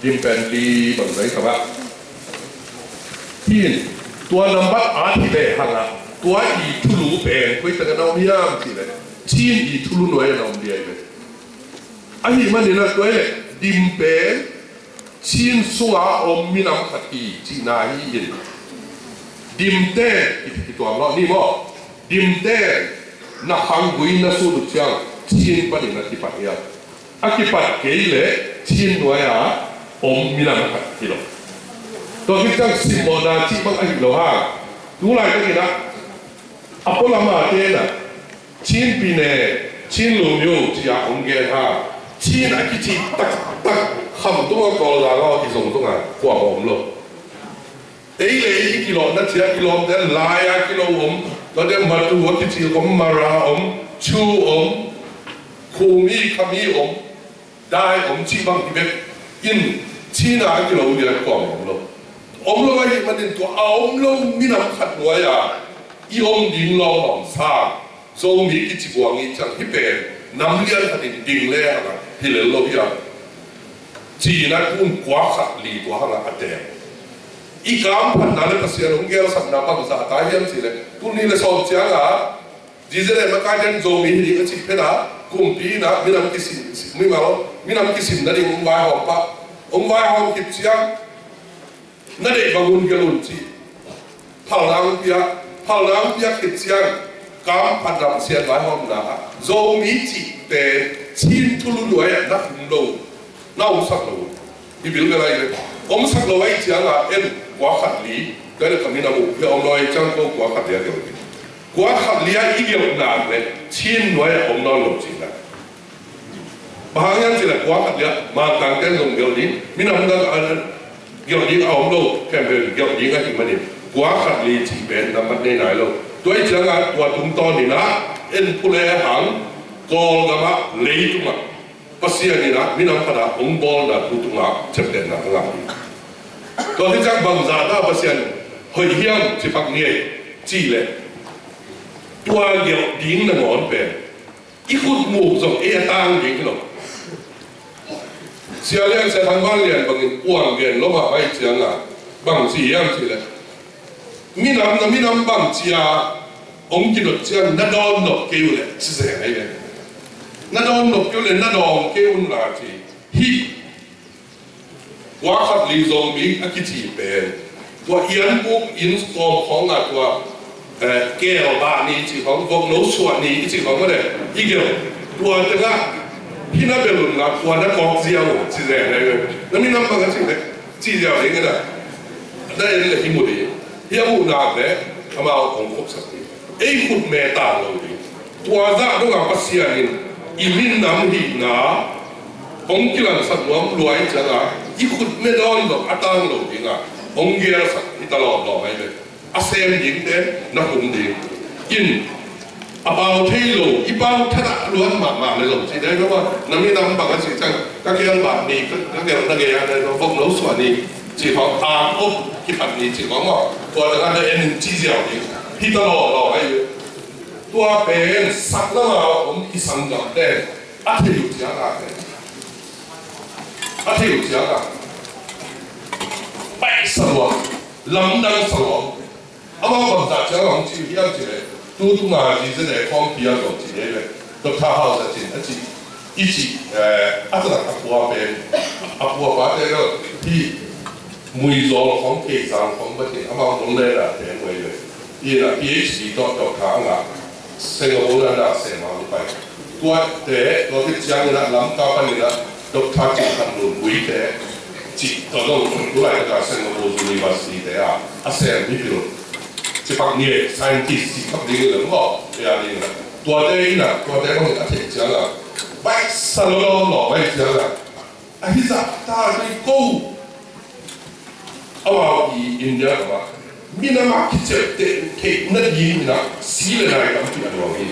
ดิมเป็นดีบางเลยครับที่ตัวนับอาทิเล่หังอ่ะตัวอีทุลุเป็นคุยแต่กันเอาไม่ยามสิเลยชีนอีทุลุหน่วยเราเดียวเลยอันนี้มันเนี่ยตัวเลยดิมเป็นชีนสัวอมมินำขัดอีจีน่าฮีอินดิมเต้ที่ตัวเรานี่บ่ดิมเต้นักขังกุยนักสู้ดุจยังชีนปนินักที่ปัจจัยอากิปัจเกยเลยชีนหน่วยอ่ะอมมินำขัดที่เราตัวที่จังสิบโมนาที่บางอายุเราห่างดูไรก็กินนะอัปโปลามาเต้น่ะชีนปีเน่ชีนลุงยูที่อาองเกฮะชีนอากิจิตักคำตัวกอลาก็ที่ส่งตัวงานกว่าผมเลยเอ้ยเลยกิโลนั่นเสียกิโลเดินลายกิโลผมตอนเดินมาดูว่าที่ผมมาราผมชูผมคูมีคำมีผมได้ผมชีบังที่เป็นอินชีน่ากิโลเดียวกว่าผมเลยอมโลไอ้มันเป็นตัวอมโลมีน้ำขัดหัวอ่ะอีอมดินลองหอมซาโซมีกิจวัตรนี้จังที่เป็นน้ำเลี้ยงขัดดินแร่นะที่เหลือโลกอย่างจีนักพุ่งกว่าขัดลีตัวข้างหลังอัดเดียอีกการพันนั้นเลยก็เสียลงเกลสับน้ำปังสาตายยังสิเลยตุนี่เลยสอบเจ้าอ่ะจีเจเลยมาการยังโซมีที่ก็ชิเพนะกุมพีนะมีน้ำกิสิไม่มาหรอกมีน้ำกิสินั่นเององค์วายหอมปะองค์วายหอมกิจยังนั่นเองบางคนก็ลุ้นจีพลังเปียกิจยังการพันรำเสียนวายหอมนะโซมีจีเป็นชินทุลุด้วยนักหุ่นโลน่าอุสักโลที่บิลกันอะไรเลยผมสักโลไอ้เจ้าอ่ะเอ็นกว่าขัดลีก็เลยคำนี้นะบุเพื่อเอาหน่อยจังก็กว่าขัดเดียวกันกว่าขัดลีอีเดียวนานเลยชินด้วยผมนอนหลับจริงนะบางอย่างสิเลยกว่าขัดลีมาตั้งแต่ลงเดียวนี้มีน้ำกันอะไรเกี่ยวนี้เอาผมโลแค่เป็นเกี่ยวนี้ก็ถึงมันนี่กว่าขัดลีจีเป็นน้ำมันในไหนโลตัวไอ้เจ้าอ่ะตัวตุ้งตอนนี้นะเอ็นผู้เลี้ยงหางกอลกันมาเลยตุ้งอ่ะภาษานี่นะมีน้ำขนาดองบอลนะผู้ตุ้งอ่ะเจ็บเด่นนะข้างหลังตัวที่จังบางจาด้าภาษาเฮียเฮียมที่พักนี้จีเลยตัวเกี่ยวดิ้งนะงอนเป็นอีขุดหมูส่งเอตังดิ้งหรอกเสียเลี้ยงเสียทางบ้านเลี้ยงบางอ้วนเลี้ยงล้มหายเสียงอ่ะบางจียังจีเลยมีน้ำบางจีอ่ะองค์กินหลดเสียงนัดดอนหลดเกี่ยวเลยสิเสียไงเลยนัดดอนหลดเกี่ยวเลยนัดดอนเกี่ยวน่าจีฮีว่าขัดลีซอมบี้อักิจีเป็นตัวเอียนปุ๊บอินสตอมของอ่ะตัวแก้วบ้านนี้จีของพวกโน้ตส่วนนี้จีของก็เลยอีเกี่ยวตัวแต่ละพี่น่าเป็นหลุมนะตัวนักกองเสียวจีเสียไงเลยแล้วมีน้ำบางจีเลยจีเสียวเองก็ได้ได้เลยที่หมดเลยเฮียมูนาเลยทำเอาของครบสักทีไอ้ขุดเมตาเราดิตัวจ้าต้องเอาภาษาอินอิมินน้ำหินนะองค์กิลันสัตว์รวมรวยจังอ่ะอีขุดไม่โดนหรอกอัตตังหรอกจริงอ่ะองค์เกียร์สัตว์ที่ตลอดหรอกไอ้เลยอาเซียนยิงเด่นนักบุญดีกินอาเบาเที่ยวอีเบาท่าล้วนมากเลยหรอกที่ได้เพราะว่าน้ำมีน้ำบางสิ่งจังก็เกี่ยวกับนี้ก็เกี่ยวกับอะไรเราพวกเราส่วนนี้จีของตามอบที่ปัจนี้จีของว่าตัวแต่ละเอ็นจีเจียวนี่ที่ตลอดหรอกไอ้ตัวเป็นสัตว์แล้วผมที่สังกัดเด่นอาทิตย์ที่อะไรอาทิตย์ที่อะไรไปสลวงลำดังสลวงอามาบังจัดเจ้าของจีที่ยังจีเลยตู้ตู้มาจีจะได้ของพี่ยังจีเลยตัวท่าเขาจะจีนั่นจีอีจีอาจจะอัปวัวเป็นอัปวัวว่าได้ก็ที่มือจอของเอกสารของประเทศอามาคนเลยละเป็นไว้เลยยี่น่ะ PhD ตัวทางอ่ะเซงโกนั่นน่ะเสียมาไปตัวแต่ตัวที่ยังน่ะลำก้าวไปนี่น่ะตัวท่าจีทำรุ่นวิแต่จีตัวต้องดูแลกับเซงโกUniversityแต่อาเซียนนี่เป็นจีพักเนี่ย scientist จีพักนี่เลยมั้งก็อย่างนี้นะตัวเด็กน่ะตัวเด็กก็อาทิตย์จังอ่ะไปสโลว์หล่อไปจังอ่ะไอ้ที่จะตาไม่กู้เอาอีอินเดียว่ามีน้ำมันคิดจะเด็กเก่งนั่นยิงนะสีเลนายคำที่อันว่ามี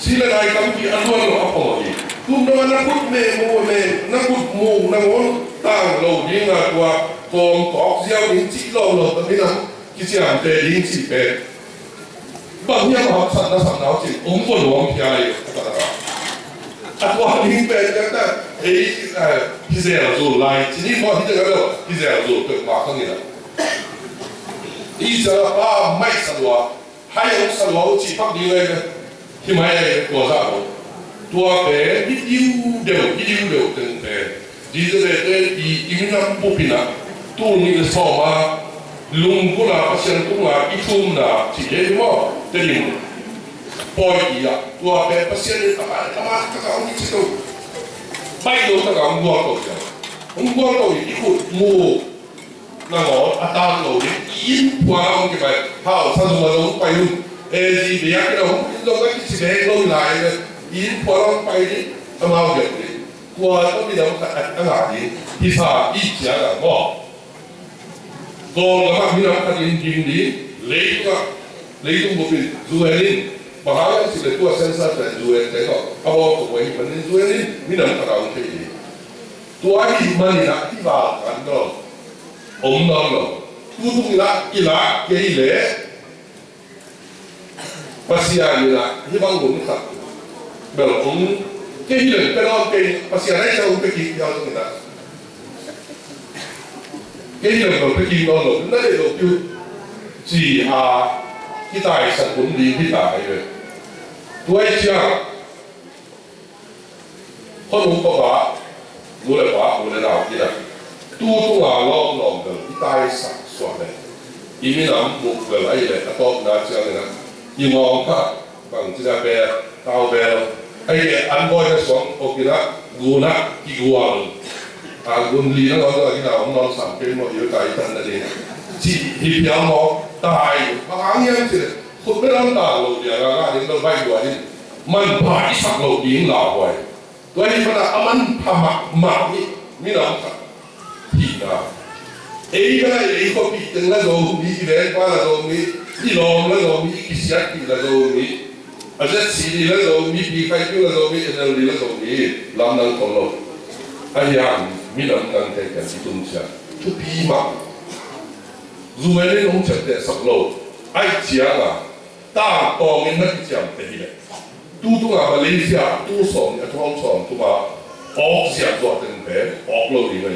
สีเลนายคำที่อันว่าเราเอาพอดีคุณน้ำนักพูดเมย์โมเมย์นักพูดมูนักวนต่างเรายิงอ่ะตัวกองกอกเสียวยิงจีเราตอนนี้นะคิดจะอันเตะยิงจีเป็นบางอย่างเขาสัตว์น่าสัตว์น่าจีองค์คนหลวงพี่อะไรก็ตาม tua linh bền cái ta ấy khi giờ rồi lại chỉ đi qua thì cái đâu khi giờ rồi được mà không gì đâu ý giờ ba mấy sao hai ông sao chỉ phát đi về thì mấy của sao tua bé ít yêu đều từng bé đi rồi để đi năm bộ pin à tu ni cái sao mà lùng cũng là phát cũng là ít thum là chỉ để mà để đi bồi à tua bé phát hiện các ông đi đâu bay đâu các ông mua đâu chứ ông mua đâu ít hụt mua那我當路演話我嘅咪拋身上攞貴luôn gì để cái đâu do cái sự hệ lâu lại演話攞貴啲咁啱嘅qua đó bây giờ cái nào thì sao ít giá là ngon còn các bạn biết là cái gì đi lấy trong một cái du lịch mà họ chỉ là tua sen sát là du lịch đấy thôi à bộ của mình mình du lịch mình làm cái nào cũng thế tua ấy mình là cái vào cái đó ông nói là tu tung là cái lẽ Pasia là hy vọng cũng thật bởi ông cái lời cái đó cái Pasia này sao ông cái gì theo người ta cái lời của cái gì đó là nó để đầu tư chỉ cái tài sản vốn đi cái tài rồi tôi chưa không có bà mua lại nào kia tu tung là lo được cái tài sản soạn này ý mình làm một cái này là tốt là chưa này nhưng mà các bằng chỉ là về tàu về ai ăn bôi cái xuống ok đó guna cái guang gun li nó nói là cái nào ông nói sản phẩm một yếu tài thân là gì chỉ hiệp nhau nó tài hàng nhân thì không biết làm nào rồi giờ là những cái vay của anh mình phải sắp lộ tiếng nào vậy tôi đi mà là mình phải mặc mình làm thì là ấy cái này ấy có bị từng là rồi bị về qua là rồi đi lòng là rồi bị kiệt là rồi à rất xí là rồi bị khai tiêu là rồi bị là rồi làm năng còn rồi anh em mình làm năng cái gì cũng chưa chút bí mà dù ấy nó không chặt để sập lỗ ai chia là ta còn mình nó chạm thế này tu là Malaysia tu sòng ở trong sòng tu mà ốc xia做từng bé ốc lâu đi rồi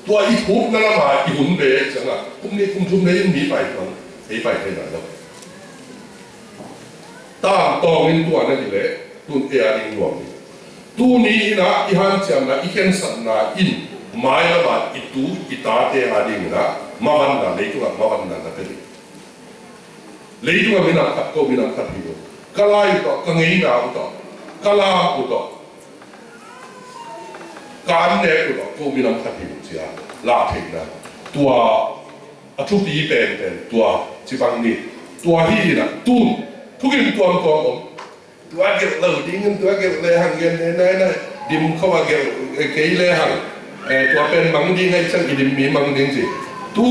ตัวอีพุกนั่นละมาอีหุ่นเบะจังอ่ะพวกนี้คุมทุนนี้มีไปมั้งมีไปที่ไหนแล้วตามตองนี่ตัวนั่นเลยตุนเอียริงรวมตัวนี้นะอีหันจังนะอีเข็นสันนะอินหมายละมาอีตูอีตาเตะอาดิงนะมาวันนั้นเลยตัวมาวันนั้นนะเป็นเลยตัวไม่นับขัดก็ไม่นับขัดที่ตัวกะลายตัวกังเงินเอาตัวกะลาอุตัวการเนี่ยก็มีน้ำขัดอยู่จ้ะลาถึงนะตัวทุกทีเป็นตัวจีบังนี่ตัวที่นะตุ้นทุกอย่างตัวผมตัวเก็บเหล่าดิ้งตัวเก็บเลยหังเงินเนี่ยดิมเข้ามาเก็บเกี่ยเลยหังตัวเป็นบังดิ้งให้ช่างดิมมีบังดิ้งสิตั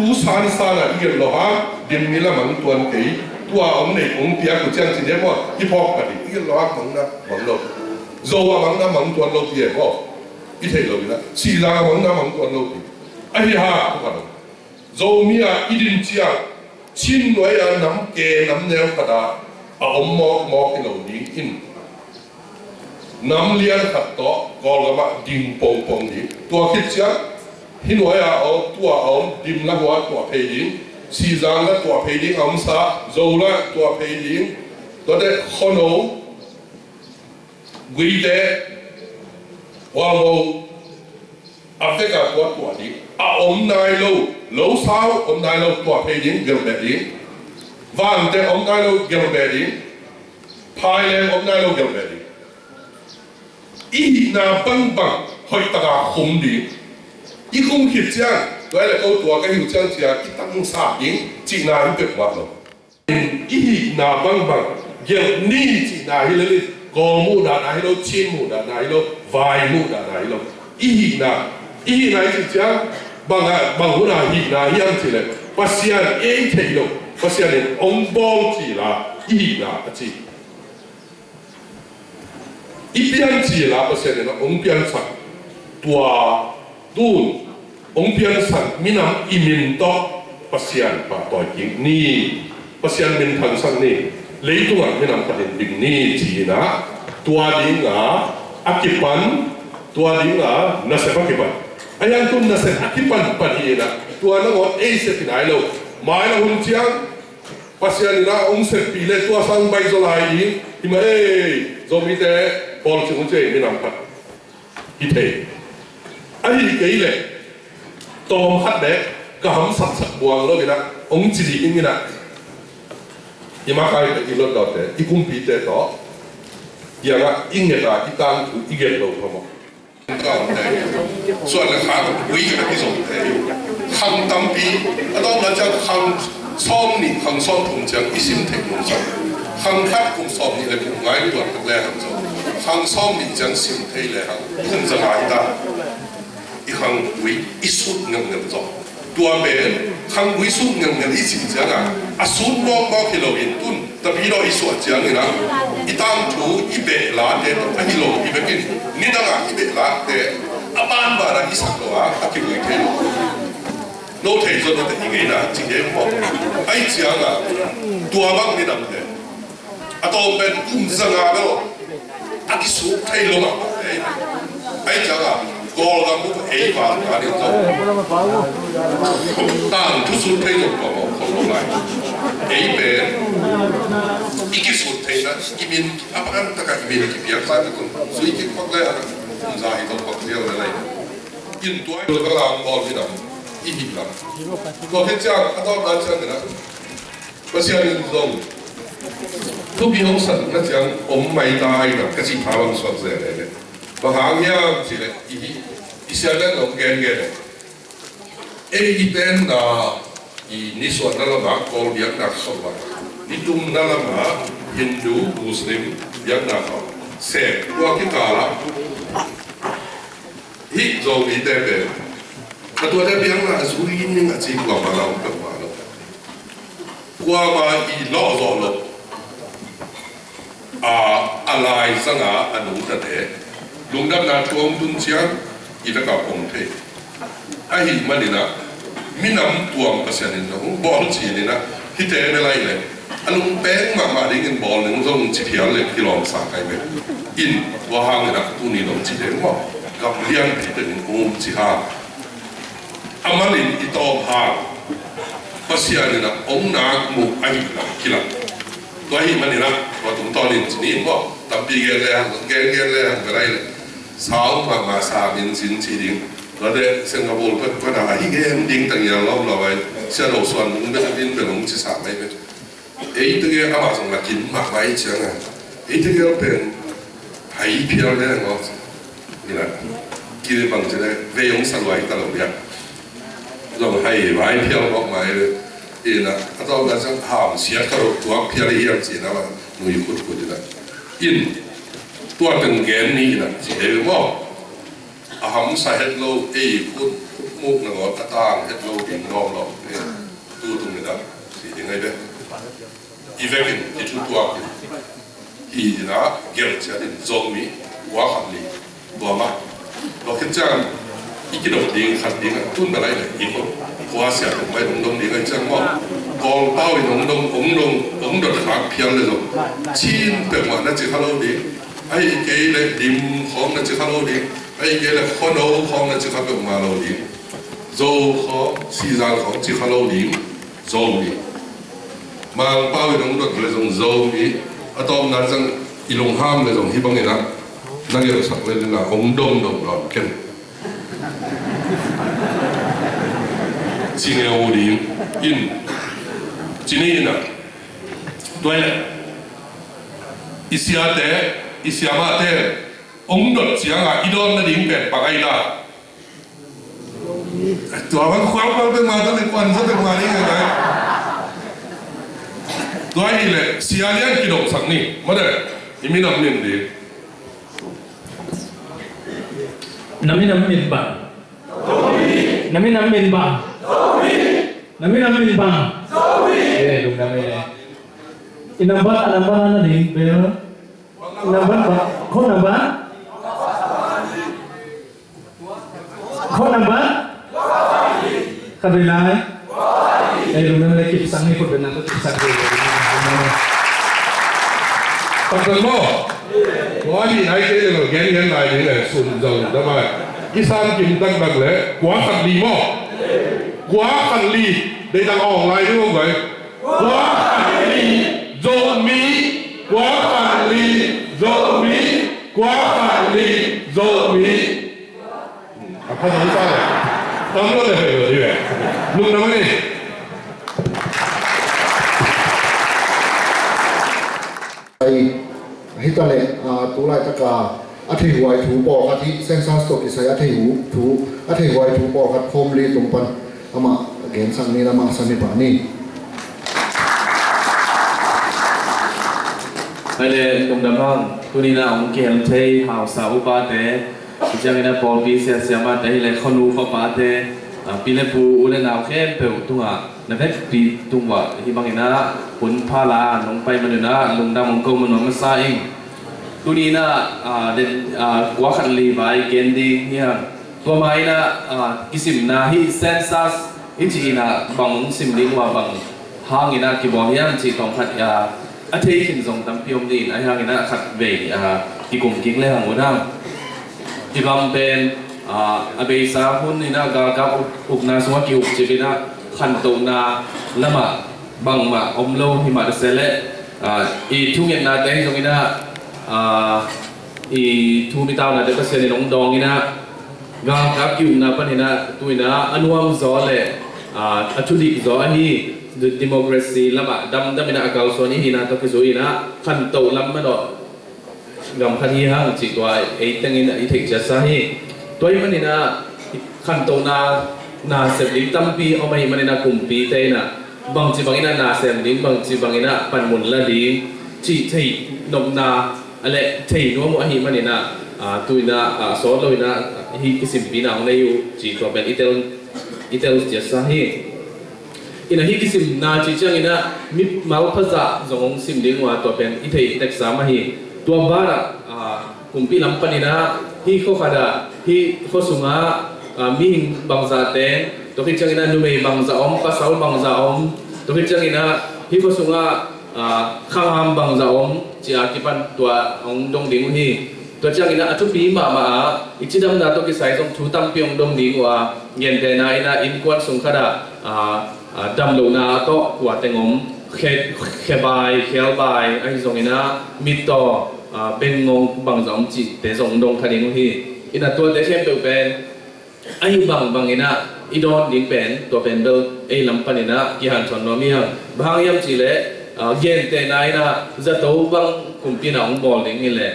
วสานอ่ะอีกหรอฮะดิมมีละมังตัวนี้ตัวองค์ไหนองค์เปียกกูเจ้าสิเนี่ยว่าที่พอกันอีกหรอมังนะมังโลโซว่ามังนะมังตัวโลเปียก็อีเทโลนะสีลามังนะมังตัวโลเปียไอ้ห่าพวกนั้นโซมีอ่ะอีดินเชียชินไว้อ่ะน้ำเกน้ำแนวกระดาเอาหมอกกิโลดิ้งอินน้ำเลี้ยงขัดต่อกอลกับดิ่งปงดิ้งตัวคิดเชียหินไว้อ่ะเอาตัวเอาดิ่งละหัวตัวเพยดิ้งสีจางละตัวเพยดิ้งอัมซาโซละตัวเพยดิ้งตัวเด็กขโนกุยเตว่าเราอาเฟกาตัวดิ้งอมนายโลสาวอมนายโลตัวเพยดิ้งเกลเบดิ้งวันเตอมนายโลเกลเบดิ้งพายเลอมนายโลเกลเบดิ้งอีน่าบังหอยตาคมดิ้งอีคงคิดจังตัวเล็กเอาตัวก็หิวจังเสียอีตั้งสาดิ้งจีน่าหิวเป็ดวัดเลยอีน่าบังเกี่ยวนี่จีน่าหิเลกอมูดานาหิโลชินมูดานาหิโลวายมูดานาหิโลอีน่าจีจังบางหัวหน้าอีน่ายังจีเลยภาษาเองเทโลภาษาเนี่ยองบอลจีละอีน่าจีอีเปียนจีละภาษาเนี่ยองเปียนสันตัวดูนองเปียนสันมีน้ำอิมินโตภาษาปะต่อยกิงนี่ภาษาเป็นทันสันนี่เลยตัวมีน้ำประเด็นดิ่งนี่จีนะ tua dinga akipan tua dinga na se pakipan ayan tun na se akipan panina tua na ngot e se pinai lo mai la hun chiang pasian na se pile tua sang bai zo lai ima zo mi te bol chung che mi nam pat hi te ai ke ile tom khat de ka ham sak sak buang lo bina chi ji in na ima kai te ilo do te I kum pi te to ya ga in ge da I tang tu I ge lo pho mo ka te so la kha wi ge ki so te khang tam pi adong la cha khang som ni khang som thung chang I sim te mong so khang khat kum som ni le kum ngai lo tak le ham so khang som ni chang sim te le hang kum za ngai ta I khang wi I sut ngam ngam so tua bên khang quý sút ngầm ngầm ít chỉnh chăng à sút mong bao kilo in tun tập hi lo ít suất chăng người nào ít tam thu ít bể lá để tập hi lo ít bể kinh ni đang à ít bể lá để ban bà là ít sắc đồ à cái người thế nô thầy cho nó tự nhiên là chỉ để một ai chăng à tua băng ni nằm thế tôm bên cũng răng à đó cái sút thầy lo mà ai chăng à Gol kamu ấy vào cả đến rồi, tang thu sút thấy được không? Không lại, ấy về, cái sút thấy là imin, apa kan tak imin kita biasa itu, so ini pakai apa, zahid atau pakai apa lain. In tuai itu kalau gol kita, ini lah. Gol kecil atau macam mana? Masih ada zong. Tu biar usah macam mai dah itu, kasih pawang suat saya ni. Bahaya sih le, ini isialan orang gen-gen. Iben na ini suatu nama kol yang nak sobat. Itu nama Hindu, Muslim yang nak se. Gua kita lah. Hit jauh di tebe. Ketua tebe yang nak zuri ini nggak sih gua malam kemana. Gua mah ilo zolo. Alai sanga anu tade. Lung đam na tuom tun chiang ita ka pong the ai ma ni na minam tuam pasian ni no bol chi ni na hi te me lai le alung peng ma ma ding in bol nung zong chi thial le kilom sa kai me in wa hang na tu ni no chi de mo ka lian ti te ni chi ha amalin ito ha pasian ni na ong na mu ai na kila to hi ma ni na wa tung to ni ni mo tapi ge le ga lai le sáu mà xa miền xin chỉ định, rồi đấy Singapore có nào hay cái em định từng nhà lâu rồi xe đầu xuân cũng biết bên bên ông chỉ sắm mấy bên, ấy từ cái áo mặc là kín mặc váy chẳng à, ấy từ cái bên hay phiêu đấy ngó, như là kia bằng cái này về ông sắm váy ta làm việc, rồi hay váy phiêu bọc máy đấy, thì là cái đó là sang hàm xía cái đồ tuột phiêu đi em chỉ là nuôi cút cút đấy, in tua từng gen ni là chỉ để mà hầm sai hết lâu ấy cút mục là ngót tang hết lâu thì ngon lắm tu tung người đó thì thế này đấy even thì chú tua thì là gel cho đến zombie quá hợp lý quá mà nó khiến cho cái đầu tiên khăn tiếng tuôn vào lại là ít không quá sẽ không phải đông đông đi cái chân mà còn bao nhiêu đông đợt khác phiêu lên rồi chín bề ngoài nó chỉ hello đi ai cái là điểm không là chỉ hello đi ai cái là khó nấu không là chỉ hello mà lâu đi dầu khó xì ra không chỉ hello đi dầu đi mà bao nhiêu đông đợt là dùng dầu đi ở trongนั้นrằng ilong ham là dùng hi bang này đó năng lượng sạch lên là ống đông rồi cái今年50in今年呢，对了，一下子一下嘛的，ông đột giang à, idon là điểm bẹt bằng ai là, tụi bạn khoan bên mà tao liên quan rất bên mà đi cái này, tụi anh là xia liên kí động sáng nè, mà đấy, mình nằm liền đi, nằm liền bằng, nằm liền bằng. Nami bang. Eh, dum nami ni. Inambat na din, pero inambat ba? Ko nambat? Ko nambat? Kabilay. Eh, dum nami kip sang ni ko benan to kip sang ni. Pagdalo. quá thì này cái là cái nhân này thì là sụn dầu đó mà cái san kim tăng bằng lẽ quá khăn lì mò quá khăn lì đây đang online đúng không vậy quá khăn lì dồn mỹ quá khăn lì dồn mỹ quá khăn lì dồn mỹ apa nói sao vậy không có thể hiểu gì vậy lúc nào đi hita le tu lai ta ka a thei huai thu bo ka thi census to ki sai a thei hu thu a thei huai thu bo ka khom li tum pan ama gen sang ni lama san ni pa ni ale tum dam hang tu ni na ong kel thei hau sa u pa te jang ina pol bi se se ma te le khonu kho pa te pi le pu u le naw khem pe tu nga na vet pi tung wa hi bang ina pun pha la nong pai man na lung dam ong ko man ma sa ing tu ni na den kwa khan li vai ken di nia to mai na kisim na hi census in chi na bang sim ding wa bang hang ina ki bo hiam chi tong khat ya a thei kin zong tam piom din a hang ina khat ve ki kum king le hang udam ki gam pen a be sa hun ina ga ka uk na so ki uk chi bina khan to na lama bang ma om lo hi ma de sele i thu ngen na te zong ina i thu mi tao na de ka se ni long dong ina ga ka ki na pan ina tu ina anuam zo le a thu dik zo hi democracy lama dam ina akal so ni hina to ki zo ina khan to lam ma do gam khan hi hang chi to ai teng ina i thek cha sa hi toy man ina khan to na se lim tam pi o mai man ina kum pi te na bang chi bang ina na sem lim bang chi bang ina pan mun la di chi thei nom na ale thei no mo hi man ina tu ina so lo ina hi kisim pi na nei u chi to ben itel cha sa hi ina hi kisim na chi chang ina mi mau phaza zong sim ding wa to ben i thei tek sa ma hi to bara kumpi lam panina hi kho khada hi kho sunga mi hing bang za te to khi chang ina nu mei bang za om pa saul bang za om to khi chang ina hi kho sunga kham bang za om chi a ki pan to ong dong ding hi to chang ina atu pi ma ichidam na to ki sai jong thu tam pyong dong ding wa ngen te na ina in kwat sung khada dam lo na to wa tengom khe bai khel bai ai jong ina mit to ben ngong bang jong chi te jong dong khading hi ina to te khem pe ben ai bang ina idon ding pen to pen bel ei lam panina ki han chon no mi ha bang yam chi le gen te na ina za to bang kumpi na ong bol ding le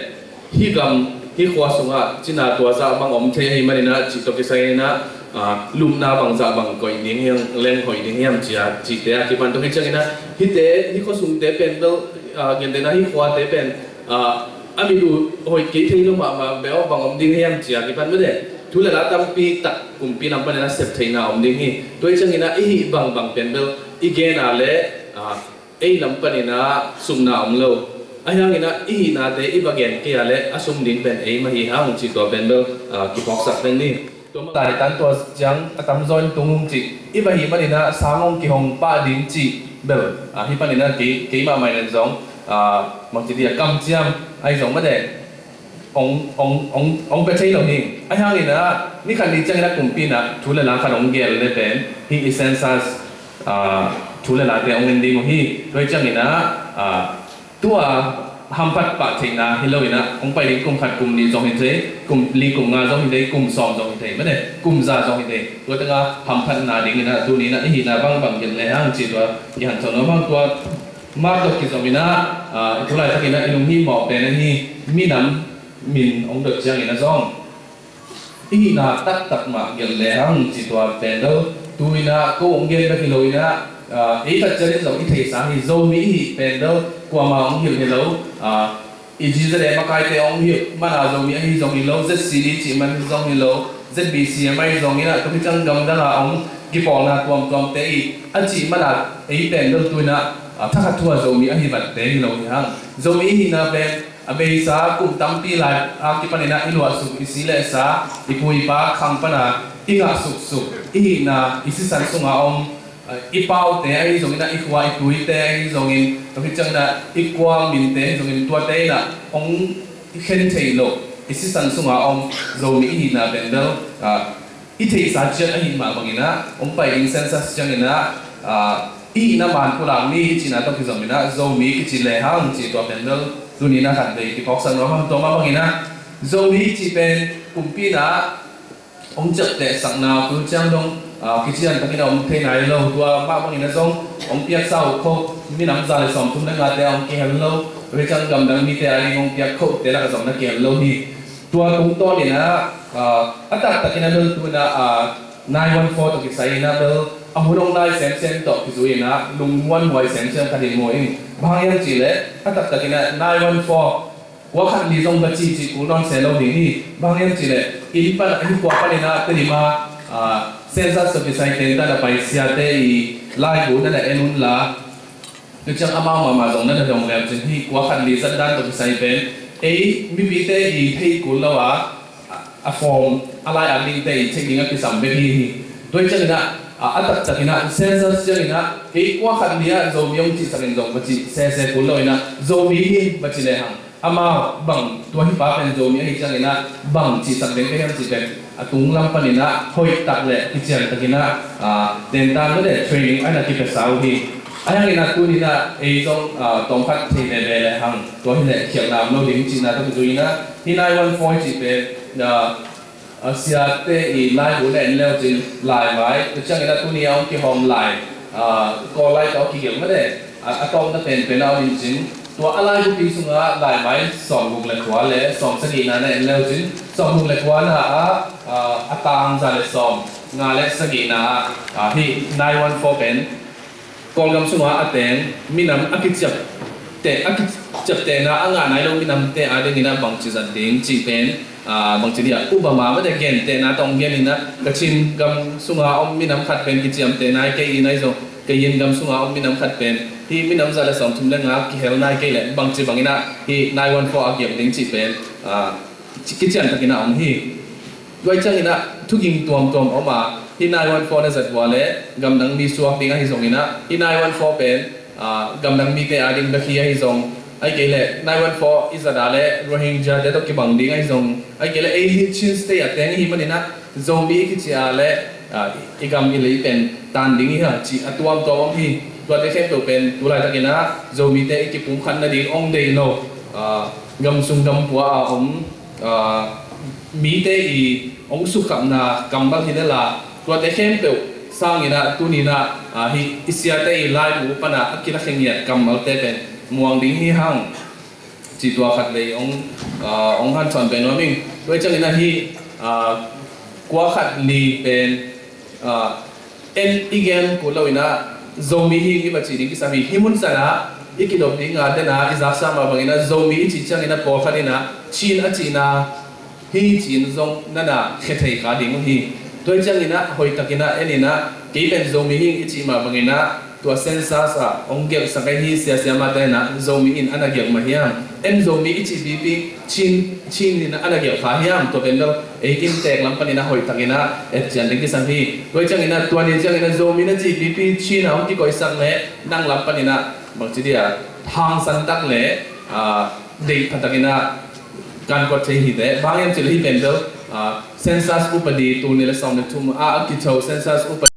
hi gam hi khwa sunga china to za bang om the hi manina chi to ki sai na lum na bang za bang koi ding hiang leng hoi ding hiam chia chi te ki ban to ki chang ina hi te hi ko sung te pen bel gen te na hi khwa te pen ami du hoi ki thei lo ma beo bang om ding hiam chia ki ban me de thu la tam pi tak kum pi nam pan na sep thei na om ding hi toi chang ina hi bang pen bel i ge na le ei lam pan ina sum na om lo ayang ina i na te i bagen ke ale asum ding pen ei ma hi hang chi to pen bel ki pok sak pen ni to ma tai tan to jang atam zon tung chi i ba hi ma ina sangong ki hong pa ding chi bel hi pan ina ki ma mai len zong mang chi dia kam chiam ai zong ma de ong pe thei lo ni ayang ina ni khan ni chang na kum pi na thu la khan ong gel le pen hi census thu la te ong nen ding hi roi chang ina tua hampat pa thina hiloina ong pai ling kum khat kum ni zong hin the kum li kum nga zong hin the kum som zong hin the mane kum za zong hin the to tanga hampat na ding ina tu ni na hi na bang gen le hang chi to ki han chon ma to ma to ki zong ina thulai ta ki na ilung hi mo pe na hi mi nam min ong được chang ina zong hi na tak ma gen le hang chi to pe do tu ina ko ong gen ba ki lo ina ý thật cho nên giống như thầy sáng thì dâu mỹ thì bền đâu qua mà ông hiểu thì lâu ý chí ra để mà cái thì ông hiểu mà là dâu mỹ thì giống như lâu rất xí đi chỉ mà giống như lâu rất bị xí mà giống như là tôi chẳng đồng đó là ông cái bỏ là tuồng tế anh chị mà là ý bền đâu tôi nè thắc hạt thua dâu mỹ thì vật tế thì lâu thì hăng dâu mỹ thì là bền bây giờ cũng tâm pi lại cái phần này là ilu asuk isi lệ sa ipui pa khang pana inga suk i na isi san sunga om ipau te ai zong ina ikwa ipui te ai zong in to hi chang na ikwa min te zong in tua te na ong khen thầy lộ isi sang sunga om zomi hi na bendel i thei sa chen a hi ma bangina om pai in census changina i na man pulang ni china to kizomina zomi ki chile hang chi to bendel tunina khan dei ki pok sang ro to ma bangina zomi chi pen kumpi na ông chợt để sẵn nào cứ trang đông cái chuyện cái ông thế này lâu tua ba mươi nghìn giống ông biết sao không mi nắm ra để sống chung đang ngạt ông kia lâu với trang cầm đang mi thế này ông biết không thế là cái giống nó kia lâu thì tua cũng to thì na tất cả cái nào tua na 914 tụi cái sai na đâu ông muốn ông này xem tụi cái gì na lùng quan hoài xem cái gì ngồi bao nhiêu chỉ lẽ tất cả cái nào 914 ว่าขันดีตรงบัญชีกูนอนเซลล์นี่บางอย่างจีเลยอินปันอินกว่าปันนะเป็นมาเซนซัสสุดท้ายเต็มแต่ละไปเสียเตยไล่กูนั่นแหละเอ็นุนละนึกจังอามาตรงนั้นตรงแล้วจริงที่กว่าขันดีสันดานตัวใส่เป็นมีวิธีที่กูแล้วว่าฟอร์มอะไรลิงเตยเช็คดิ้งที่สัมเป็นที่โดยจังนะอัตตะกินะเซนซัสจังนะกว่าขันดีโซมีองค์ที่สังเกตตรงบัญชีเซกูแล้วนะโซมีบัญชีเลยฮะอามาบังตัวที่ป้าเป็นโจมีให้จังนะบังจีสังเกตแค่ยังจีเป็นตุงลำปนินะหอยตักเลยที่เจียนตะกินะเดินตามไม่ได้เทรนนิ่งอันนั้นที่เป็นสาวที่อันนี้นะตัวนี้นะตรงพัดที่เดินเลยหังตัวที่เนี่ยเขียนนามเราดิ้งจีนะต้องดูนะที่นายวันฟอยจีเป็นเสียเตอีไล่หัวแดนแล้วจีไล่ไว้จังนะตัวนี้เอาที่ห้องไล่ก็ไล่ก็ขี้เกียจไม่ได้ตรงนั้นเป็นเอาจริงตัวอะไรก็ปีสุงะหลายไม้สองบุกเล็กขวาเลยสองสกีนั่นเองแล้วจึงสองบุกเล็กขวานะตางจะเลยสองงานเล็กสกีนะที่914เป็นกองกำสุงะเต็งมีน้ำอักจับเตนะงานไหนเรามีน้ำเตะอะไรนี่นะบางจีจันดิ้งจีเป็นบางจีเดียอุบมาไม่ได้เก่งเตนะต้องเก่งนี่นะกระชินกำสุงะมีน้ำขัดเป็นกิจกรรมเตนะเกี่ยนายส่งเกี่ยนกำสุงะมีน้ำขัดเป็นที่มีน้ำใจและสมทุนเรื่องงานที่เฮลนายเกี่ยบางจีบางนะที่914เกี่ยวดิ้งจีเป็นกิจกรรมตะกินะองที่ด้วยจังนะทุกยิงตัวออกมาที่914นั่นสัตว์ว่าเลยกำลังมีสวกดิ้งให้ส่งนี่นะที่914เป็นกำลังมีเตะดิ้งตะกี้ให้ส่งไอ้เกล่914อิสระเลยโรฮิงญาเด็กที่บังดิ้งให้ส่งไอ้เกล่ชินสเตย์แต่งที่มันนี่นะซอมบี้ที่จะเลยอีกำอีเลยเป็นตันดิ้งฮะจีตัวที่ตัวที่เข้มตัวเป็นตัวอะไรตะกี้นะซอมบี้เตะอีกปุ่มขันนั่นดิ้งองเดย์โนกำซุงกำปัวมีเตะอีองสุขับนากำบังที่นั่นละตัวที่เข้มตัวสร้างนี่นะตัวนี้นะที่อิสยาเตะอีไล่บุปผาอักขิระเขียนกำเอาเตะเป็นมวงดิ้งที่ห้างจีตัวขัดเลยองหันสอนเป็นว่ามิ่งด้วยจังนะที่กว่าขัดลีเป็นอีกอย่างกูเล่าอีนะโซมีฮิกิบัจิดิ้งกิสามีฮิมุนสนะอีกดอกดิ้งอาเดนะอิซักซามาบังอีนะโซมีจีจังอีนะพอขัดอีนะจีนอาจีนะฮีจีนซงนั่นนะเขตให้ขาดิ้งฮีด้วยจังอีนะหอยตะกินะนี่นะกี่เป็นโซมีฮิจีมาบังอีนะตัวเซนซัสองเกี่ยวสังเกตที่เสียมาได้นะโซมีอินอันนั้นเกี่ยวมาเฮียมโซมีอีจีบีชินนี่นะอันนั้นเกี่ยวขาเฮียมตัวเป็นเราอินเตกลำปันนี่นะหอยตะกินะจันทร์ที่สังที่โดยจังนี่นะตัวนี้จังนี่นะโซมีนะจีบีชินเอาที่ก่อยสักเล่นั่งลำปันนี่นะบางทีเดียทางสันตักเล่เด็กพันตะกินะการกดใช้หินเล่บางอย่างจะที่เป็นเราเซนซัสอุปดีตัวนี้ละสองในทุ่มกิจโตเซนซัสอุป